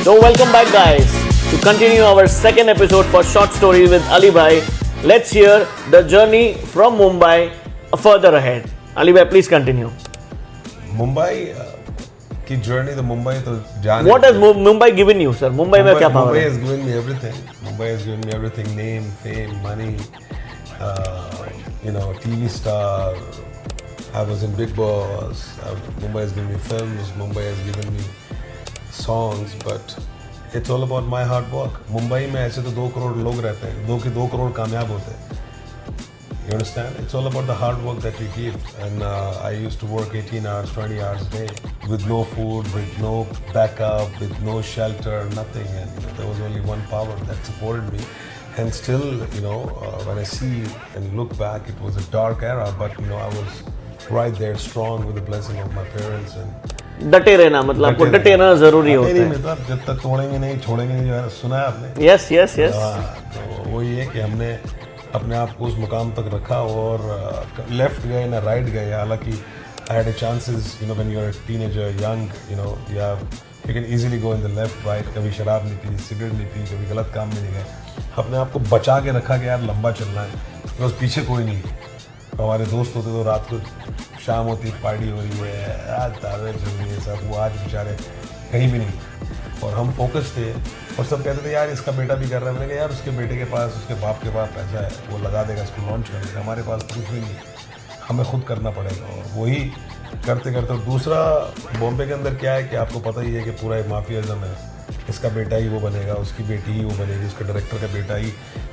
So welcome back guys to continue our second episode for Short Stories with Ali Bhai. Let's hear the journey from Mumbai further ahead. Ali Bhai, please continue. Mumbai की journey तो मुंबई तो जाने What has Mumbai given you, sir? Mumbai में क्या power Mumbai है? has given me everything. Mumbai has given me everything: name, fame, money. TV star. I was in Big Boss. Mumbai has given me films. Mumbai has given me songs. But it's all about my hard work. Mumbai में ऐसे तो 2 करोड़ लोग रहते हैं, 2 करोड़ कामयाब होते हैं. You understand? It's all about the hard work that you give. And I used to work 18 hours, 20 hours a day with no food, with no backup, with no shelter, nothing. And there was only one power that supported me. And still, when I see and look back, it was a dark era, but I was right there, strong with the blessing of my parents. And डटे रहना, मतलब आपको डटे रहना जरूरी होता है. मतलब जब तक तोड़ेंगे नहीं, छोड़ेंगे नहीं, जो है सुना है आपने? Yes, yes, yes. तो वही है कि हमने अपने आप को उस मुकाम तक रखा और लेफ्ट गए ना राइट गए. हालांकि I had chances when you are a teenager young you can easily go in the left right. कभी शराब नहीं पी, सिगरेट नहीं पी, कभी गलत काम में नहीं गए. अपने आप को बचा के रखा कि यार लंबा चलना है, बिकॉज पीछे कोई नहीं है. हमारे दोस्त होते तो रात को शाम होती पार्टी हो रही है, आज दावे चल रही है सब, वो आज बेचारे कहीं भी नहीं. और हम फोकस थे और सब कहते थे यार इसका बेटा भी कर रहा है. मैंने कहा यार उसके बेटे के पास, उसके बाप के पास पैसा है, वो लगा देगा, इसको लॉन्च कर देगा. हमारे पास कुछ भी नहीं, हमें खुद करना पड़ेगा. और वही करते करते. दूसरा बॉम्बे के अंदर क्या है कि आपको पता ही है कि पूरा माफियाज़म है. इसका बेटा ही वो बनेगा, उसकी बेटी ही वो बनेगी, उसका डायरेक्टर का बेटा ही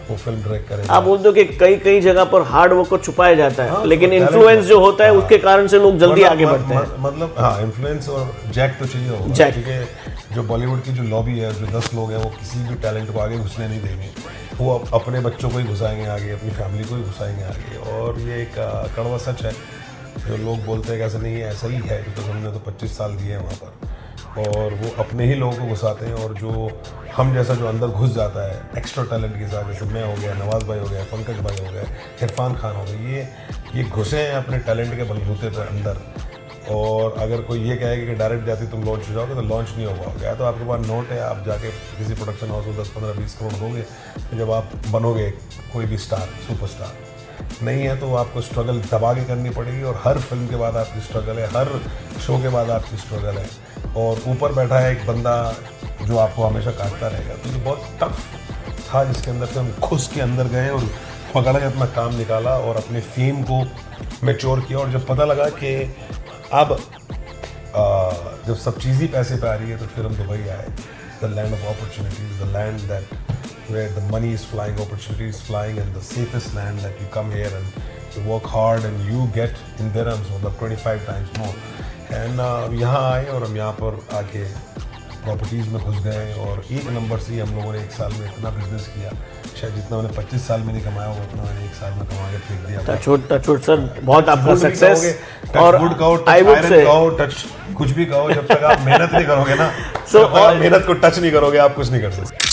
वो फिल्म डायरेक्ट करेगा. आप बोलते हो कि कई जगह पर हार्ड वर्क को छुपाया जाता है, लेकिन इन्फ्लुएंस जो होता है उसके कारण से लोग जल्दी आगे बढ़ते हैं. मतलब हाँ, इन्फ्लुएंस और जैक तो चाहिए होगा. जैक, क्योंकि जो बॉलीवुड की जो लॉबी है, जो 10 लोग हैं, वो किसी भी टैलेंट को आगे घुसने नहीं देंगे. वो अपने बच्चों को ही घुसाएंगे आगे, अपनी फैमिली को ही घुसाएंगे आगे. और ये एक कड़वा सच है. जो लोग बोलते हैं कि ऐसा नहीं है, ऐसा ही है, बिकॉज हमने तो 25 साल दिए हैं वहाँ पर. और वो अपने ही लोगों को घुसाते हैं. और जो हम जैसा जो अंदर घुस जाता है एक्स्ट्रा टैलेंट के साथ, जैसे मैं हो गया, नवाज़ भाई हो गया, पंकज भाई हो गया, इरफान खान हो गए, ये घुसे हैं अपने टैलेंट के बलबूते पर अंदर. और अगर कोई ये कहेगा कि डायरेक्ट जाती तुम लॉन्च हो जाओगे, तो लॉन्च नहीं हो पाओगे. या तो आपके पास नोट है, आप जाके किसी प्रोडक्शन हाउस में 10, 15, 20 करोड़ दोगे, तो जब आप बनोगे कोई भी स्टार, सुपरस्टार. नहीं है तो आपको स्ट्रगल दबा के करनी पड़ेगी. और हर फिल्म के बाद आपकी स्ट्रगल है, हर शो के बाद आपकी स्ट्रगल है. और ऊपर बैठा है एक बंदा जो आपको हमेशा काटता रहेगा. तो ये बहुत टफ था, जिसके अंदर से हम घुस के अंदर गए और पकड़ के अपना काम निकाला और अपने फेम को मैच्योर किया. और जब पता लगा कि अब जब सब चीज़ ही पैसे पे आ रही है, तो फिर हम दुबई आए. The land of opportunities, the land that where the money is flying, opportunity is flying, and the safest land that you come here and you work hard and you get in dirhams, मतलब 25 times more. And यहाँ आए और हम यहाँ पर आके properties में घुस गए. और एक नंबर से हम लोगों ने 1 साल में इतना बिजनेस किया, शायद जितना मैंने 25 साल में नहीं कमाया होगा, उतना मैंने 1 साल में कमा के फेंक दिया. टच सर, बहुत आपका सक्सेस. और गुड कहो, टच आयरन कहो, टच कुछ भी कहो, जब तक आप मेहनत नहीं करोगे ना, मेहनत को टच नहीं करोगे, आप कुछ नहीं कर सकते.